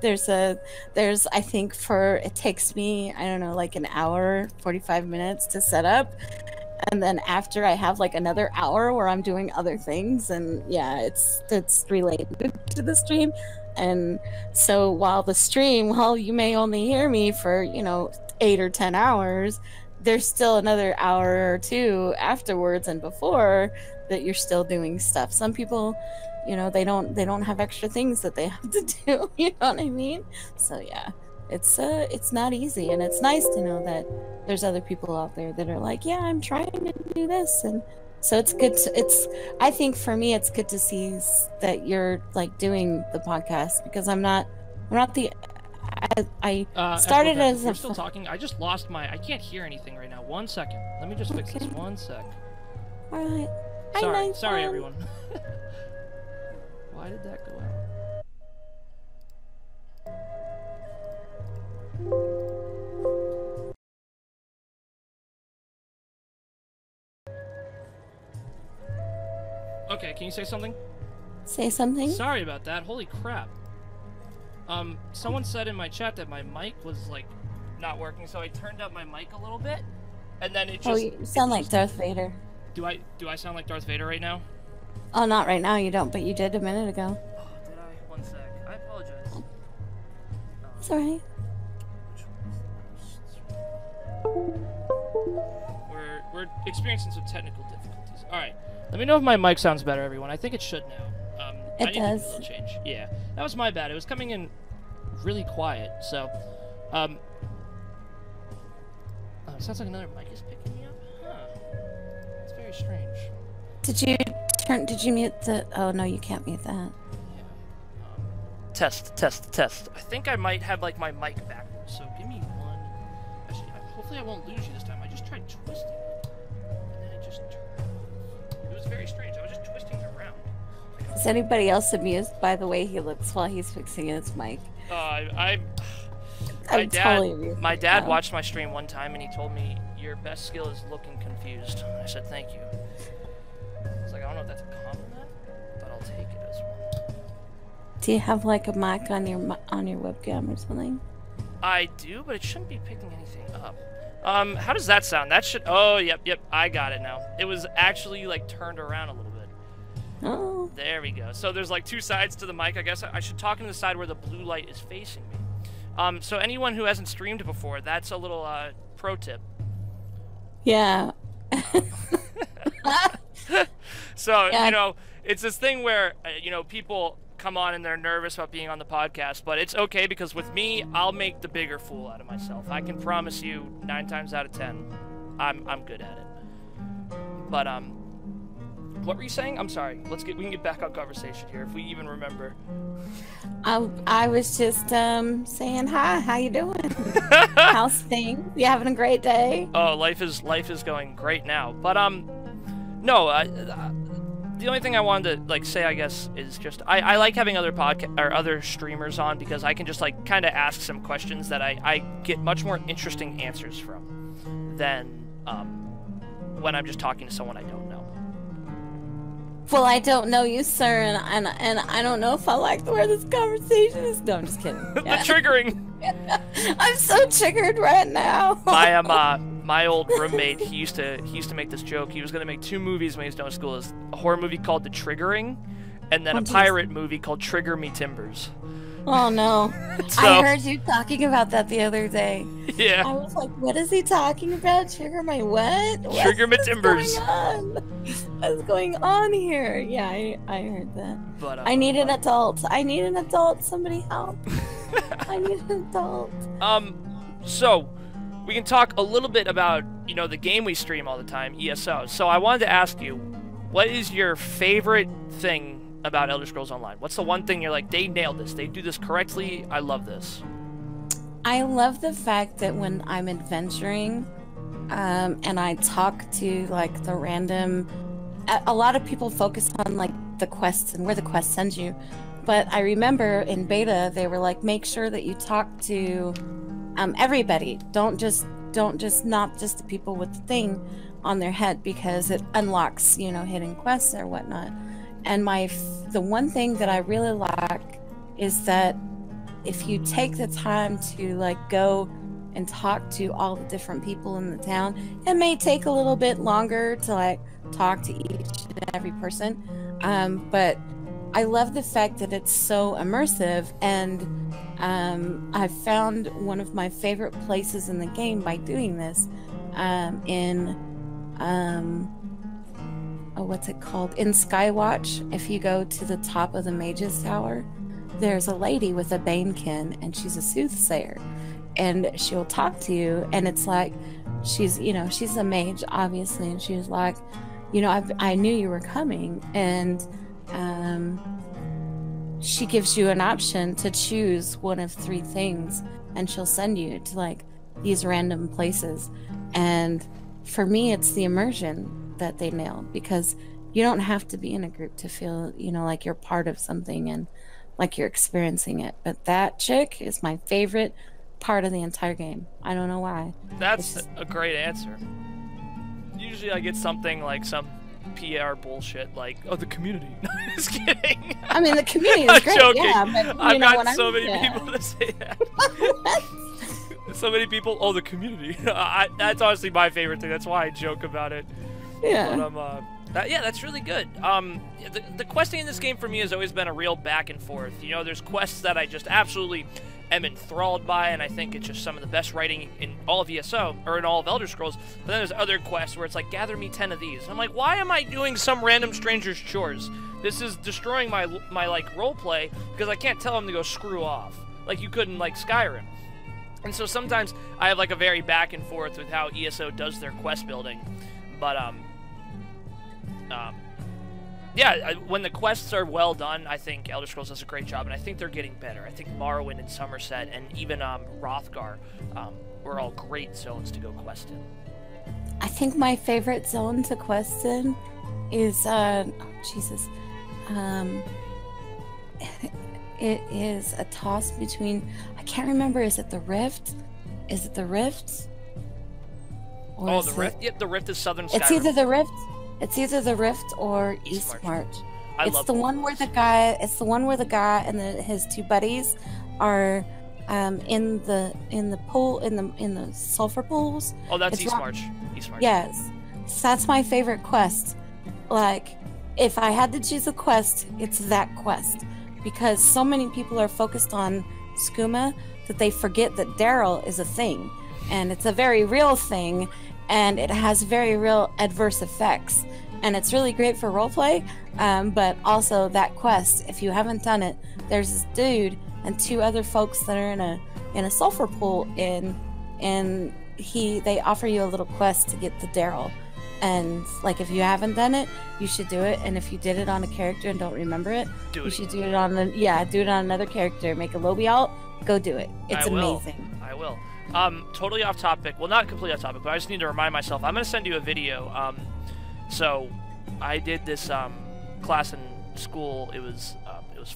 think it takes me, I don't know, like an hour, 45 minutes to set up. And then after I have like another hour where I'm doing other things, and yeah, it's related to the stream. And so while you may only hear me for, you know, 8 or 10 hours, there's still another hour or two afterwards and before that you're still doing stuff. Some people, you know, they don't have extra things that they have to do, you know what I mean? So yeah, it's not easy, and it's nice to know that there's other people out there that are like, yeah, I'm trying to do this. And so it's good I think for me it's good to see that you're like doing the podcast, because I started Eclaveth, as we're still talking. I just lost I can't hear anything right now. 1 second. Let me just fix this 1 sec. All right. Sorry everyone. Why did that go out? Okay, can you say something? Say something? Sorry about that. Holy crap. Someone said in my chat that my mic was, like, not working, so I turned up my mic a little bit, and then it just... Oh, you sound like Darth Vader. Do I sound like Darth Vader right now? Oh, not right now, you don't, but you did a minute ago. Oh, did I? 1 sec. I apologize. It's alright. We're experiencing some technical difficulties. Alright. Let me know if my mic sounds better, everyone. I think it should now. It I need does. to do a little change. Yeah. That was my bad. It was coming in really quiet, so... it sounds like another mic is picking me up. Huh. It's very strange. Did you mute the... Oh, no, you can't mute that. Yeah. Test. I think I might have, like, my mic backwards, so give me one... Actually, hopefully I won't lose you this time. I just tried twisting it, and then it just turned off. It was very strange. I was just twisting it around. Is anybody else amused by the way he looks while he's fixing his mic? My dad watched my stream one time, and he told me, your best skill is looking confused. I said, thank you. I was like, I don't know if that's a compliment, but I'll take it as one. Do you have like a mic on your webcam or something? I do, but it shouldn't be picking anything up. How does that sound? That should... Oh, yep, I got it now. It was actually, like, turned around a little bit. Oh. There we go. So there's, like, 2 sides to the mic. I guess I should talk into the side where the blue light is facing me. So anyone who hasn't streamed before, that's a little, pro tip. Yeah. So, yeah. You know, it's this thing where, you know, people come on and they're nervous about being on the podcast, but it's okay, because with me, I'll make the bigger fool out of myself. I can promise you 9 times out of 10, I'm good at it. But, What were you saying? I'm sorry. We can get back on conversation here if we even remember. I was just saying hi. How you doing? How's things? You having a great day? Oh, life is going great now. But no. The only thing I wanted to like say, I guess, is just I like having other other streamers on because I can just like kind of ask some questions that I get much more interesting answers from than when I'm just talking to someone I don't know. Well, I don't know you, sir, and I don't know if I like where this conversation is. No, I'm just kidding. The triggering. I'm so triggered right now. My old roommate, he used to make this joke. He was gonna make 2 movies when he was done with school: a horror movie called The Triggering, and then a pirate movie called Trigger Me Timbers. Oh no! So, I heard you talking about that the other day. Yeah. I was like, "What is he talking about? Trigger my what? Trigger Me Timbers. What's going on here?" Yeah, I heard that. But I need an adult. I need an adult. Somebody help! I need an adult. So we can talk a little bit about the game we stream all the time, ESO. So I wanted to ask you, what is your favorite thing about Elder Scrolls Online? What's the one thing you're like, they nailed this, they do this correctly, I love this? I love the fact that when I'm adventuring and I talk to like the random, a lot of people focus on like the quests and where the quest sends you, but I remember in beta they were like, make sure that you talk to everybody, don't just not just the people with the thing on their head, because it unlocks hidden quests or whatnot. And the one thing that I really like is that if you take the time to like go and talk to all the different people in the town, it may take a little bit longer to like talk to each and every person, but I love the fact that it's so immersive. And I found one of my favorite places in the game by doing this what's it called? In Skywatch, if you go to the top of the Mage's Tower, there's a lady with a Banekin, and she's a soothsayer, and she'll talk to you, and it's like she's a mage, obviously, and she was like, I knew you were coming, and she gives you an option to choose one of 3 things, and she'll send you to like these random places. And for me, it's the immersion that they nailed, because you don't have to be in a group to feel like you're part of something and like you're experiencing it. But that chick is my favorite part of the entire game. I don't know why. That's a great answer. Usually I get something like some PR bullshit like, oh, the community. Just kidding. I mean, the community is great. Joking. Yeah, but I've got so many people to say that. So many people. Oh, the community. That's honestly my favorite thing. That's why I joke about it. Yeah. But yeah, that's really good. The questing in this game for me has always been a real back and forth. There's quests that I just absolutely am enthralled by, and I think it's just some of the best writing in all of ESO, or in all of Elder Scrolls. But then there's other quests where it's like, gather me 10 of these. And I'm like, why am I doing some random stranger's chores? This is destroying my like roleplay, because I can't tell him to go screw off, like you could in like Skyrim. And so sometimes I have like a very back and forth with how ESO does their quest building. But yeah, when the quests are well done, I think Elder Scrolls does a great job, and I think they're getting better. I think Morrowind and Somerset and even Hrothgar were all great zones to go quest in. I think my favorite zone to quest in is it is a toss between, I can't remember, is it the Rift? Is it the Rift? Or the Rift? Yep, the Rift is Southern Skyrim. It's either the Rift or Eastmarch. It's the one where the guy and his 2 buddies are in the pool in the sulfur pools. Oh, that's Eastmarch. Yes, so that's my favorite quest. Like, if I had to choose a quest, it's that quest, because so many people are focused on skooma that they forget that Daryl is a thing, and it's a very real thing, and it has very real adverse effects, and it's really great for roleplay. But also that quest, if you haven't done it, there's this dude and 2 other folks that are in a sulfur pool, and they offer you a little quest to get the Daryl, And like, if you haven't done it, you should do it. And if you did it on a character and don't remember it, you should do it on do it on another character. Make a lobby alt. Go do it. It's amazing. I will. Totally off topic. Well, not completely off topic, but I just need to remind myself. I'm gonna send you a video. So I did this class in school. It was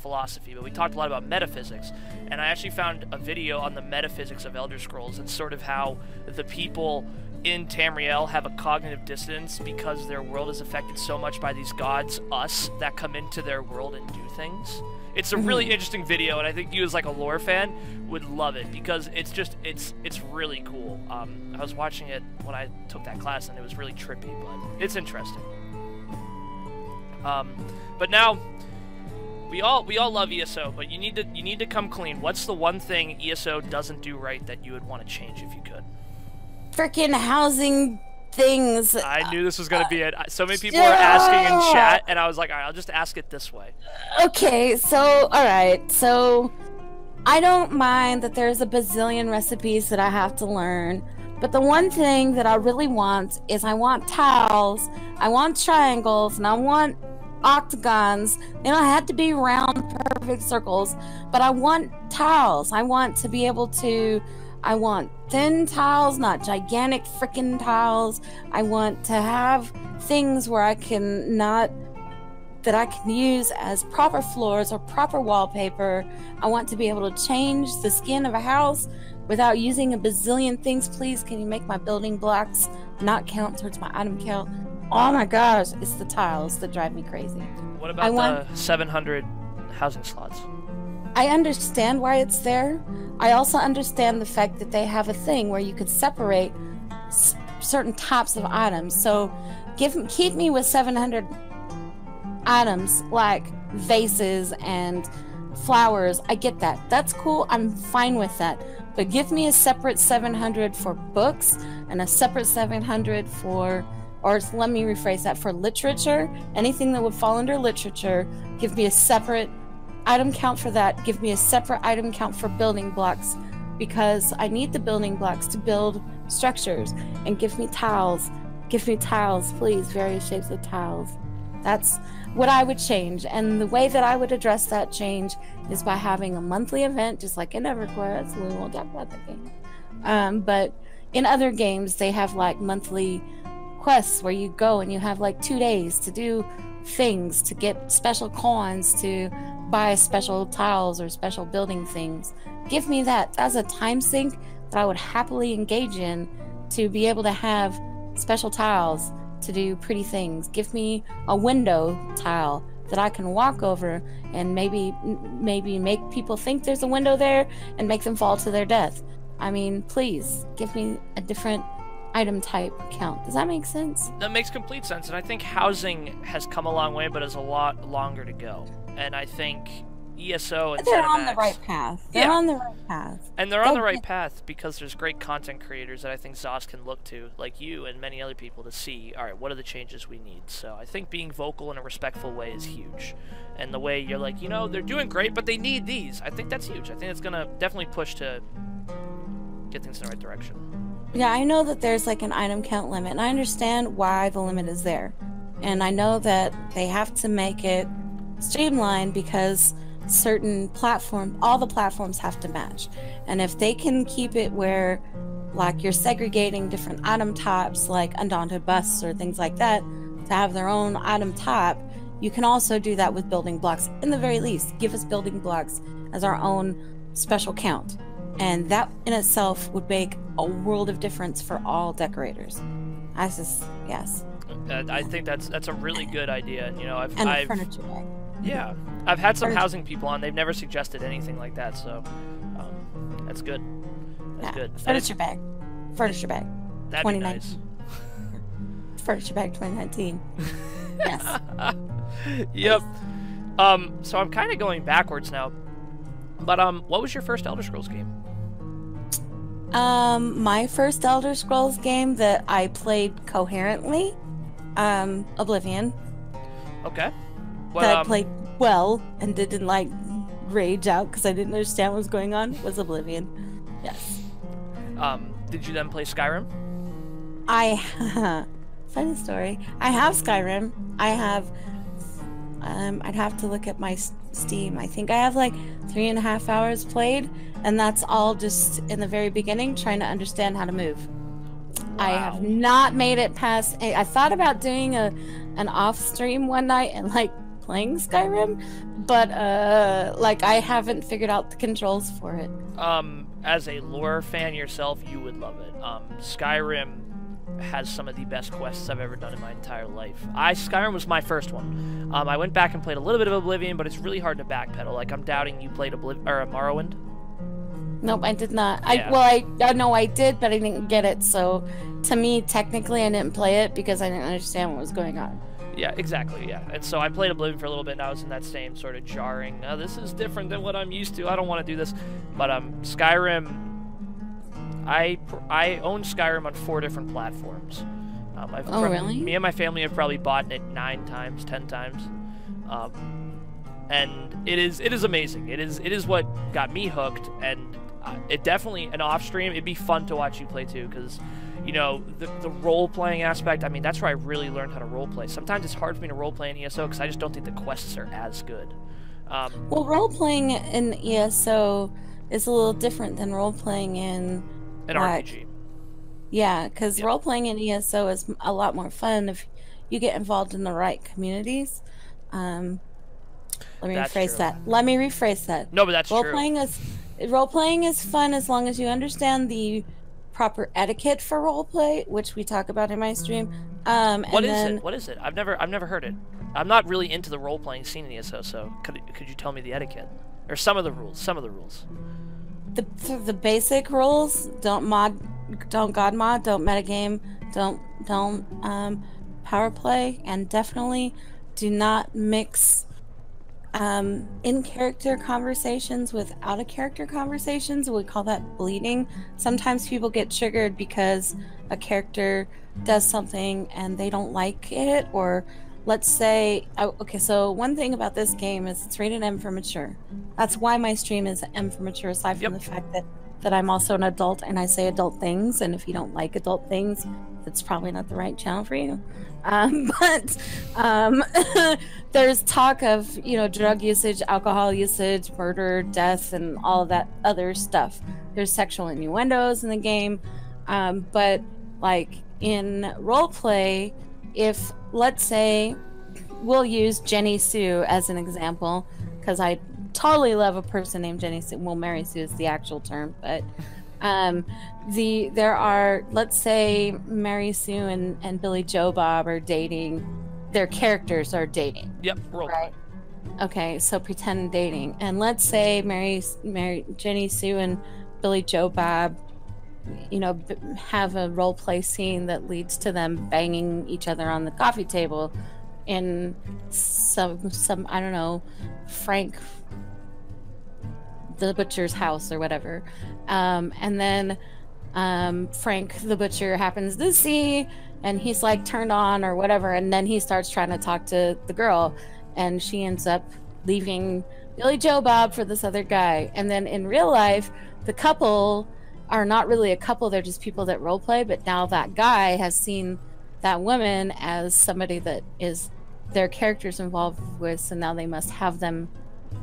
philosophy, but we talked a lot about metaphysics, and I actually found a video on the metaphysics of Elder Scrolls and sort of how the people in Tamriel have a cognitive dissonance because their world is affected so much by these gods, us, that come into their world and do things. It's a really interesting video, and I think you as like a lore fan would love it because it's really cool. I was watching it when I took that class, and it was really trippy, but it's interesting. But now we all love ESO, but you need to come clean. What's the one thing ESO doesn't do right that you would want to change if you could? Freaking housing things. I knew this was going to be it. So many people were asking in chat, and I was like, all right, I'll just ask it this way. Okay, so, all right. So, I don't mind that there's a bazillion recipes that I have to learn, but the one thing that I really want is I want tiles, I want triangles, and I want octagons. They don't have to be round, perfect circles, but I want tiles. I want to be able to... I want thin tiles, not gigantic freaking tiles. I want to have things where I can use as proper floors or proper wallpaper. I want to be able to change the skin of a house without using a bazillion things. Please, can you make my building blocks not count towards my item count? Oh my gosh, it's the tiles that drive me crazy. What about the 700 housing slots? I understand why it's there. I also understand the fact that they have a thing where you could separate certain types of items. So keep me with 700 items like vases and flowers. I get that. That's cool. I'm fine with that. But give me a separate 700 for books and a separate 700 for, or let me rephrase that, for literature. Anything that would fall under literature, give me a separate item count for that. Give me a separate item count for building blocks, because I need the building blocks to build structures. And give me tiles. Give me tiles, please. Various shapes of tiles. That's what I would change. And the way that I would address that change is by having a monthly event, just like in EverQuest. We won't talk about that game. But in other games, they have like monthly quests where you go and you have like 2 days to do things, to get special coins, to buy special tiles or special building things. Give me that. That's a time sink that I would happily engage in, to be able to have special tiles to do pretty things. Give me a window tile that I can walk over and maybe make people think there's a window there and make them fall to their death. I mean, please give me a different item type count. Does that make sense? That makes complete sense, and I think housing has come a long way, but has a lot longer to go. And I think ESO and they're on the right path. They're on the right path. And they're on the right path because there's great content creators that I think ZOS can look to, like you and many other people, to see, all right, what are the changes we need? So I think being vocal in a respectful way is huge. And the way you're like, you know, they're doing great, but they need these. I think that's huge. I think it's going to definitely push to get things in the right direction. Yeah, I know that there's like an item count limit, and I understand why the limit is there. And I know that they have to make it streamlined because certain all the platforms have to match. And if they can keep it where like you're segregating different item types, like Undaunted Busts or things like that, to have their own item type, you can also do that with building blocks. In the very least, give us building blocks as our own special count. And that in itself would make a world of difference for all decorators. Yes. I think that's a really good idea. You know, I've furniture bag. Yeah, I've had some housing people on. They've never suggested anything like that, so that's good. That's good. Furniture bag. Furniture bag. That'd be nice. Furniture bag 2019. Yes. Yep. So I'm kind of going backwards now. But what was your first Elder Scrolls game? My first Elder Scrolls game that I played coherently, Oblivion. Okay. That I played well and didn't like rage out because I didn't understand what was going on, was Oblivion. Yes. Did you then play Skyrim? funny story. I have Skyrim. I have. I'd have to look at my Steam. I think I have like 3.5 hours played, and that's all just in the very beginning, trying to understand how to move. Wow. I have not made it past. I thought about doing an off stream one night and like playing Skyrim, but like I haven't figured out the controls for it. As a lore fan yourself, you would love it. Skyrim has some of the best quests I've ever done in my entire life. Skyrim was my first one. I went back and played a little bit of Oblivion, but it's really hard to backpedal. Like, I'm doubting you played Morrowind. Nope, I did not. Yeah. I know I did, but I didn't get it. So, to me, technically, I didn't play it because I didn't understand what was going on. Yeah, exactly, yeah. And so I played Oblivion for a little bit, and I was in that same sort of jarring, this is different than what I'm used to, I don't want to do this. But Skyrim, I own Skyrim on 4 different platforms. Really? Me and my family have probably bought it 9 times, 10 times. And it is amazing. It is what got me hooked, and it definitely, an off-stream, it'd be fun to watch you play too, because, you know, the role-playing aspect, I mean, that's where I really learned how to role-play. Sometimes it's hard for me to role-play in ESO because I just don't think the quests are as good. Well, role-playing in ESO is a little different than role-playing in an RPG. Yeah, because role-playing in ESO is a lot more fun if you get involved in the right communities. Let me rephrase that. Let me rephrase that. No, but that's true. Role-playing is fun as long as you understand the proper etiquette for roleplay, which we talk about in my stream. What is it? I've never heard it. I'm not really into the role-playing scene in ESO, so could you tell me the etiquette or some of the rules? The basic rules: don't god mod, don't metagame, don't power play, and definitely do not mix in-character conversations with out-of-character conversations. We call that bleeding. Sometimes people get triggered because a character does something and they don't like it, or let's say, okay, so one thing about this game is it's rated M for mature. That's why my stream is M for mature, aside from the fact that I'm also an adult and I say adult things, and if you don't like adult things, it's probably not the right channel for you. But there's talk of, you know, drug usage, alcohol usage, murder, death, and all of that other stuff. There's sexual innuendos in the game, but like in roleplay, if, let's say, we'll use Jenny Sue as an example, because I totally love a person named Jenny Sue. Well, Mary Sue is the actual term, but there are, let's say, Mary Sue and Billy Joe Bob are dating. Their characters are dating. Yep, role. Right. Okay, so pretend dating, and let's say Jenny Sue and Billy Joe Bob, you know, have a role play scene that leads to them banging each other on the coffee table in some I don't know, Frank the Butcher's house or whatever, and then Frank the Butcher happens to see, and he's like turned on or whatever, and then he starts trying to talk to the girl, and she ends up leaving Billy Joe Bob for this other guy. And then in real life, the couple are not really a couple, they're just people that role play, but now that guy has seen that woman as somebody that is their characters involved with, so now they must have them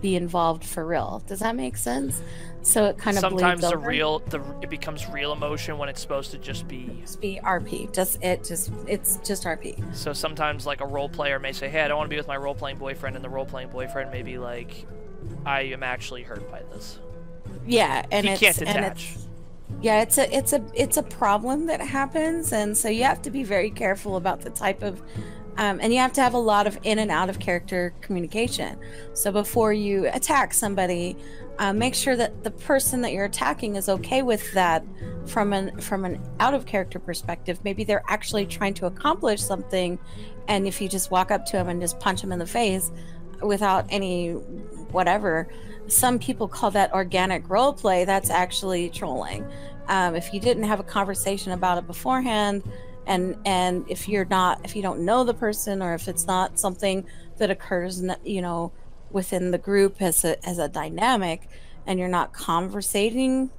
be involved for real. Does that make sense? So it kind of sometimes bleeds over. it becomes real emotion when it's supposed to just be RP. It's just RP. So sometimes, like, a role player may say, hey, I don't want to be with my role playing boyfriend, and the role playing boyfriend may be like, I am actually hurt by this. Yeah, and he can't detach. Yeah, it's a problem that happens, and so you have to be very careful about the type of and you have to have a lot of in and out of character communication. So before you attack somebody, make sure that the person that you're attacking is okay with that from an out of character perspective. Maybe they're actually trying to accomplish something, and if you just walk up to them and just punch them in the face without any whatever, some people call that organic role play. That's actually trolling. If you didn't have a conversation about it beforehand, and if you don't know the person, or if it's not something that occurs, you know, within the group as a dynamic, and you're not conversating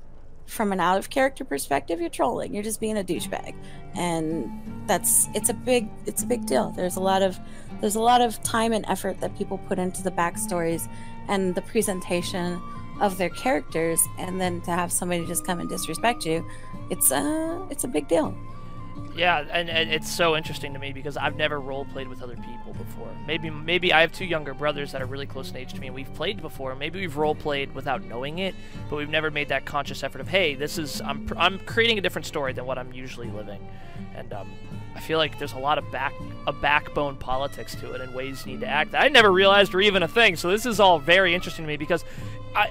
from an out of character perspective, you're trolling. You're just being a douchebag, and it's a big deal. There's a lot of time and effort that people put into the backstories and the presentation of their characters, and then to have somebody just come and disrespect you, it's a big deal. Yeah, and it's so interesting to me because I've never role-played with other people before. Maybe I have two younger brothers that are really close in age to me, and we've played before. Maybe we've role-played without knowing it, but we've never made that conscious effort of, hey, I'm creating a different story than what I'm usually living. And I feel like there's a lot of backbone politics to it and ways you need to act that I never realized were even a thing. So this is all very interesting to me because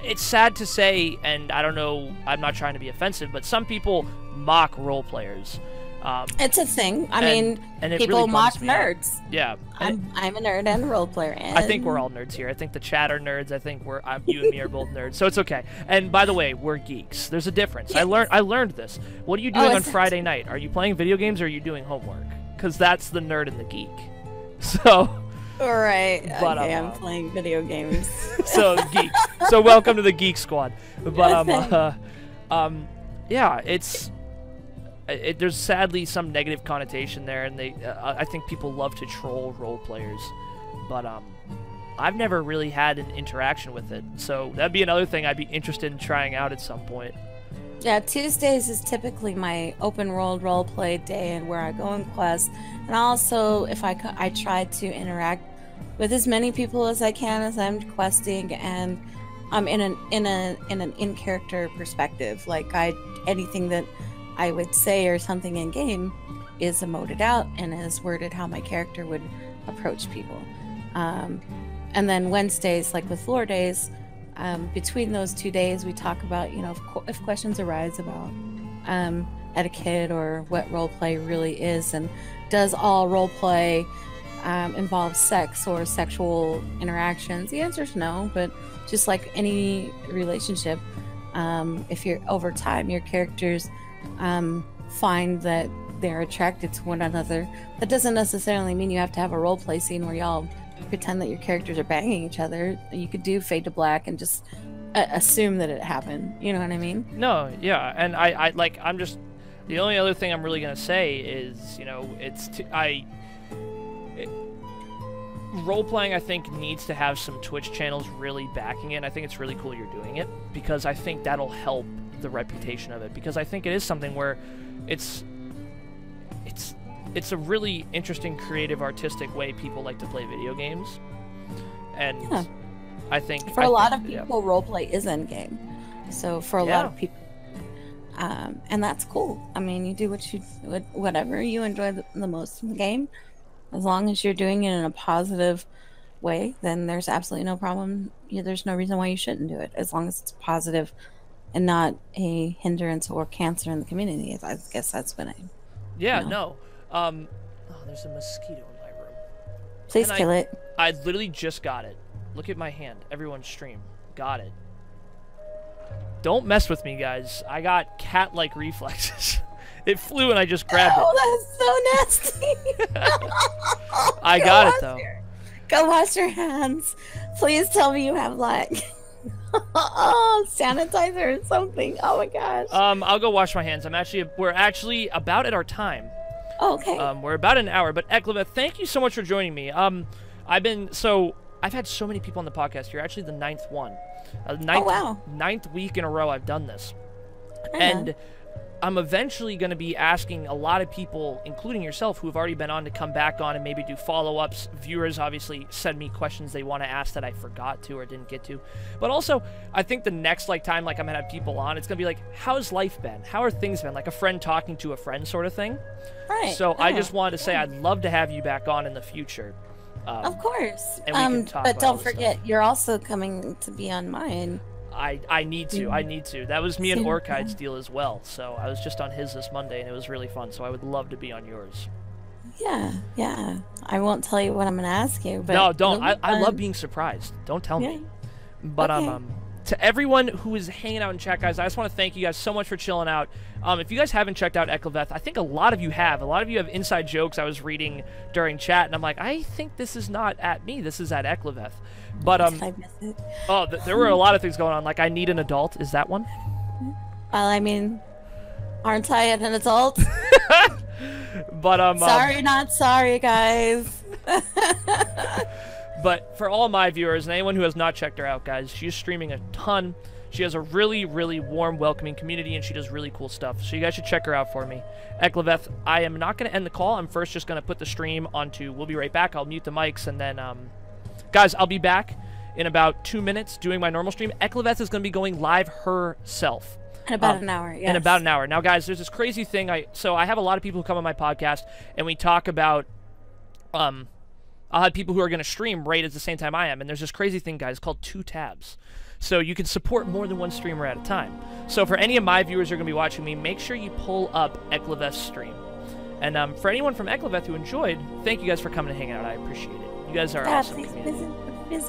it's sad to say, and I don't know, I'm not trying to be offensive, but some people mock role players. It's a thing. I mean, people really mock bums me out. nerds. Yeah. I'm a nerd and a role player. And I think we're all nerds here. I think the chat are nerds. I think you and me are both nerds. So it's okay. And by the way, we're geeks. There's a difference. Yes. I learned this. What are you doing on Friday night? Are you playing video games or are you doing homework? Because that's the nerd and the geek. So. All right. But, okay, I'm playing video games. So geeks. So welcome to the Geek Squad. But yeah, there's sadly some negative connotation there, and I think people love to troll role players, but I've never really had an interaction with it, so that'd be another thing I'd be interested in trying out at some point. Yeah, Tuesdays is typically my open world role play day, and where I go and quest, and also if I try to interact with as many people as I can as I'm questing, and I'm in an in-character perspective, like anything that I would say or something in game is emoted out and is worded how my character would approach people. And then Wednesdays, like with Lore Days, between those 2 days, we talk about, if questions arise about etiquette or what role play really is, and does all role play involve sex or sexual interactions? The answer is no, but just like any relationship, if you're over time, your characters find that they're attracted to one another. That doesn't necessarily mean you have to have a role play scene where y'all pretend that your characters are banging each other. You could do fade to black and just assume that it happened. You know what I mean? No, yeah, and I'm just, the only other thing I'm really gonna say is, role-playing, I think, needs to have some Twitch channels really backing it, and I think it's really cool you're doing it, because I think that'll help the reputation of it, because I think it is something where it's a really interesting, creative, artistic way people like to play video games, and yeah. I think for a lot of people, roleplay is in game. So for a lot of people, and that's cool. I mean, you do whatever you enjoy the most in the game, as long as you're doing it in a positive way. Then there's absolutely no problem. There's no reason why you shouldn't do it, as long as it's positive and not a hindrance or cancer in the community. I guess that's what I. Yeah. No. Oh, there's a mosquito in my room. Please kill it. I literally just got it. Look at my hand. Everyone stream. Got it. Don't mess with me, guys. I got cat-like reflexes. It flew and I just grabbed it. Oh, that's so nasty. I got it, though. Go wash your hands. Please tell me you have, sanitizer or something. Oh, my gosh. I'll go wash my hands. We're actually about at our time. Oh, okay. We're about an hour, but Eclaveth, thank you so much for joining me. I've had so many people on the podcast. You're actually the 9th one. Ninth week in a row I've done this. And I'm eventually going to be asking a lot of people, including yourself, who have already been on, to come back on and maybe do follow-ups. Viewers obviously send me questions they want to ask that I forgot to or didn't get to. But also, I think the next time I'm going to have people on, it's going to be like, how's life been? How are things been? Like a friend talking to a friend sort of thing. Right. So I just wanted to say I'd love to have you back on in the future. Of course. And we can talk but about don't forget, you're also coming to be on mine. I need to. That was me and Orchid's deal as well. So I was just on his this Monday, and it was really fun. So I would love to be on yours. Yeah. I won't tell you what I'm going to ask you. But no, don't. I love being surprised. Don't tell me. But to everyone who is hanging out in chat, guys, I just want to thank you guys so much for chilling out. If you guys haven't checked out Eclaveth, I think a lot of you have. A lot of you have inside jokes I was reading during chat, and I'm like, I think this is not at me. This is at Eclaveth. But I missed it. there were a lot of things going on. Like, I need an adult. Is that one? Well, I mean, aren't I an adult? But sorry, not sorry, guys. But for all my viewers and anyone who has not checked her out, guys, she's streaming a ton. She has a really, really warm, welcoming community, and she does really cool stuff. So you guys should check her out for me. Eclaveth, I am not going to end the call. I'm first just going to put the stream onto... We'll be right back. I'll mute the mics, and then... guys, I'll be back in about 2 minutes doing my normal stream. Eclaveth is going to be going live herself. In about an hour, yes. In about an hour. Now, guys, there's this crazy thing. So I have a lot of people who come on my podcast, and we talk about... I'll have people who are going to stream right at the same time I am, and there's this crazy thing, guys, called 2 tabs. So you can support more than one streamer at a time. So for any of my viewers who are going to be watching me, make sure you pull up Eclaveth's stream. And for anyone from Eclaveth who enjoyed, thank you guys for coming and hanging out. I appreciate it. You guys are awesome. Please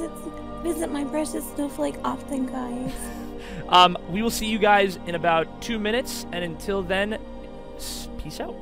visit my precious snowflake often, guys. We will see you guys in about 2 minutes, and until then, peace out.